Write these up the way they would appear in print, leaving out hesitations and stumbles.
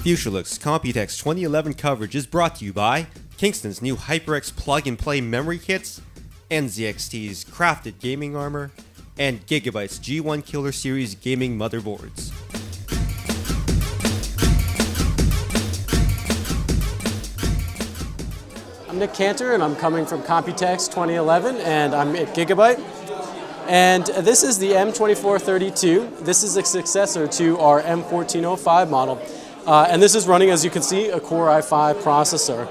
FutureLook's COMPUTEX 2011 coverage is brought to you by Kingston's new HyperX plug-and-play memory kits, NZXT's crafted gaming armor, and GIGABYTE's G1 Killer Series gaming motherboards. I'm Nick Cantor, and I'm coming from COMPUTEX 2011, and I'm at GIGABYTE. And this is the M2342. This is a successor to our M1405 model. And this is running, as you can see, a Core i5 processor.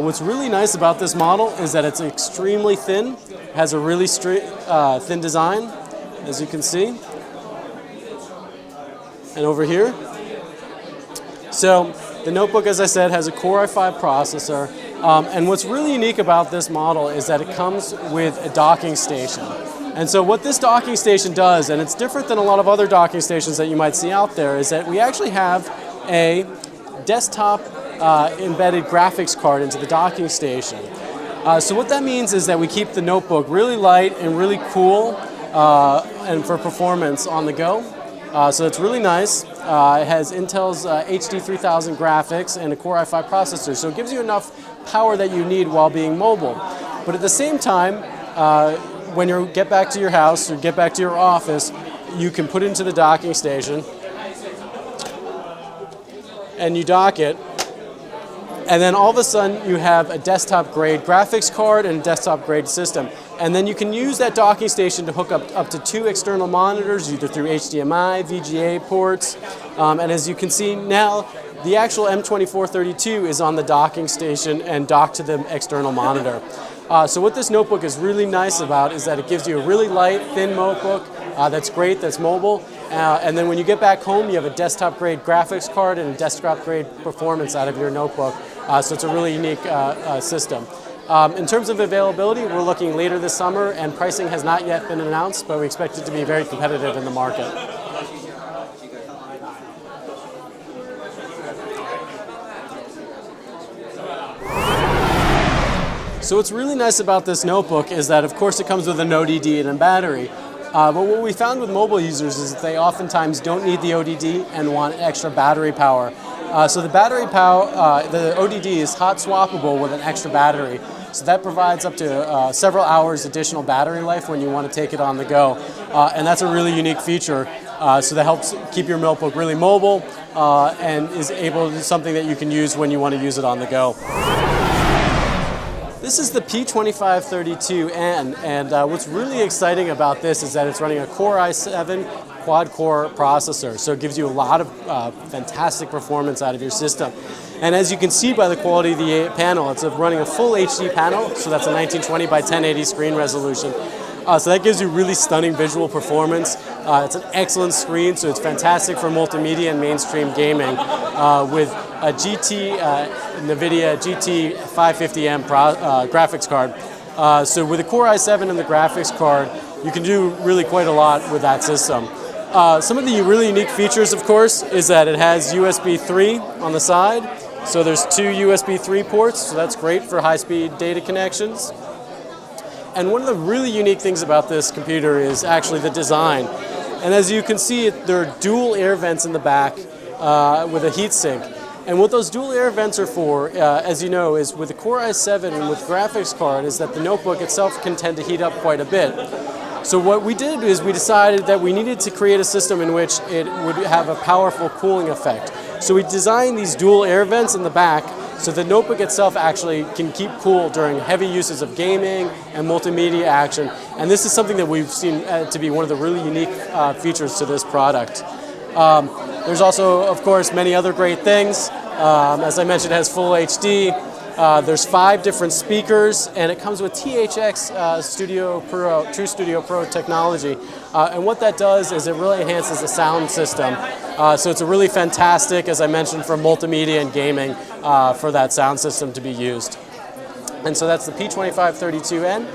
What's really nice about this model is that it's extremely thin, has a really thin design, as you can see. And over here. So the notebook, as I said, has a Core i5 processor. And what's really unique about this model is that it comes with a docking station. And so what this docking station does, and it's different than a lot of other docking stations that you might see out there, is that we actually have a desktop embedded graphics card into the docking station. So what that means is that we keep the notebook really light and really cool and for performance on the go. So it's really nice. It has Intel's HD3000 graphics and a Core i5 processor, so it gives you enough power that you need while being mobile. But at the same time, when you get back to your house or get back to your office, you can put it into the docking station and you dock it, and then all of a sudden you have a desktop grade graphics card and a desktop grade system. And then you can use that docking station to hook up to 2 external monitors, either through HDMI, VGA ports, and as you can see now, the actual M2342 is on the docking station and docked to the external monitor. So what this notebook is really nice about is that it gives you a really light, thin notebook that's great, that's mobile, and then when you get back home, you have a desktop grade graphics card and a desktop grade performance out of your notebook. So it's a really unique system. In terms of availability, we're looking later this summer, and pricing has not yet been announced, but we expect it to be very competitive in the market. So what's really nice about this notebook is that, of course, it comes with an ODD and a battery. But what we found with mobile users is that they oftentimes don't need the ODD and want extra battery power. So the battery power, the ODD is hot swappable with an extra battery. So that provides up to several hours additional battery life when you want to take it on the go. And that's a really unique feature. So that helps keep your notebook really mobile and is something that you can use when you want to use it on the go. This is the P2532N, and what's really exciting about this is that it's running a Core i7 quad-core processor, so it gives you a lot of fantastic performance out of your system. And as you can see by the quality of the panel, it's running a full HD panel, so that's a 1920 by 1080 screen resolution. So that gives you really stunning visual performance. It's an excellent screen, so it's fantastic for multimedia and mainstream gaming with a NVIDIA GT550M graphics card. So with the Core i7 and the graphics card, you can do really quite a lot with that system. Some of the really unique features, of course, is that it has USB 3 on the side. So there's 2 USB 3 ports, so that's great for high-speed data connections. And one of the really unique things about this computer is actually the design. And as you can see, there are dual air vents in the back with a heatsink. And what those dual air vents are for, as you know, is with the Core i7 and with graphics card, is that the notebook itself can tend to heat up quite a bit. So what we did is we decided that we needed to create a system in which it would have a powerful cooling effect. So we designed these dual air vents in the back so the notebook itself actually can keep cool during heavy uses of gaming and multimedia action. And this is something that we've seen to be one of the really unique features to this product. There's also, of course, many other great things. As I mentioned, it has full HD. There's 5 different speakers, and it comes with THX Studio Pro, True Studio Pro technology. And what that does is it really enhances the sound system. So it's a really fantastic, as I mentioned, for multimedia and gaming for that sound system to be used. And so that's the P2532N.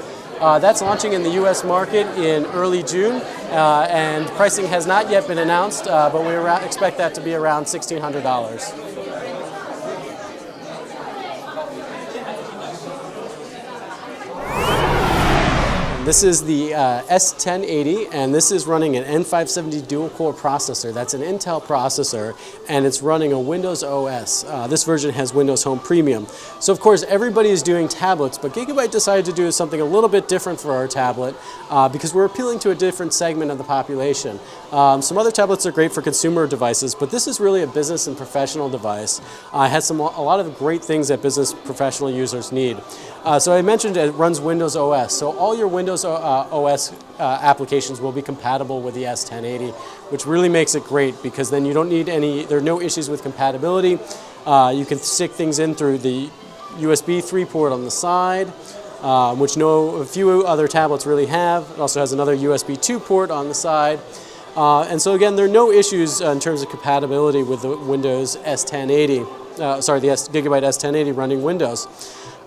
That's launching in the US market in early June, and pricing has not yet been announced, but we expect that to be around $1,600. This is the S1080, and this is running an N570 dual-core processor. That's an Intel processor, and it's running a Windows OS. This version has Windows Home Premium. So of course, everybody is doing tablets, but Gigabyte decided to do something a little bit different for our tablet because we're appealing to a different segment of the population. Some other tablets are great for consumer devices, but this is really a business and professional device. It has a lot of great things that business professional users need. So I mentioned it runs Windows OS. So all your Windows OS applications will be compatible with the S1080, which really makes it great because then you don't need there are no issues with compatibility. You can stick things in through the USB 3 port on the side, which a few other tablets really have. It also has another USB 2 port on the side. And so again, there are no issues in terms of compatibility with the Windows S1080, the Gigabyte S1080 running Windows.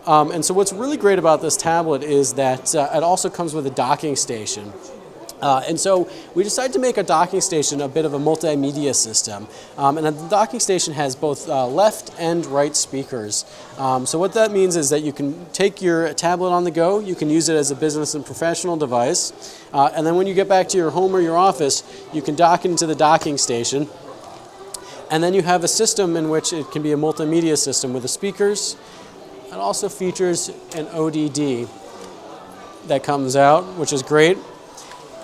And so what's really great about this tablet is that it also comes with a docking station. And so we decided to make a docking station a bit of a multimedia system. And the docking station has both left and right speakers. So what that means is that you can take your tablet on the go, you can use it as a business and professional device, and then when you get back to your home or your office, you can dock into the docking station. And then you have a system in which it can be a multimedia system with the speakers. It also features an ODD that comes out, which is great.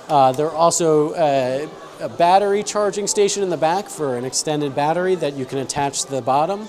There are also a battery charging station in the back for an extended battery that you can attach to the bottom.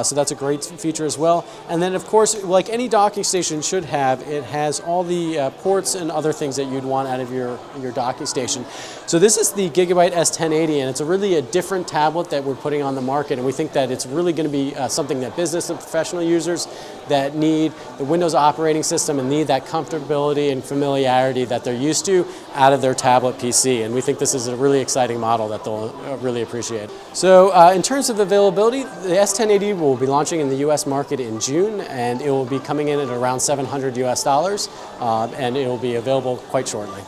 So that's a great feature as well. And then of course, like any docking station should have, it has all the ports and other things that you'd want out of your docking station. So this is the Gigabyte S1080, and it's really a different tablet that we're putting on the market, and we think that it's really going to be something that business and professional users that need the Windows operating system and need that comfortability and familiarity that they're used to out of their tablet PC. And we think this is a really exciting model that they'll really appreciate. So in terms of availability, the S1080 will be launching in the US market in June, and it will be coming in at around $700 US, and it will be available quite shortly.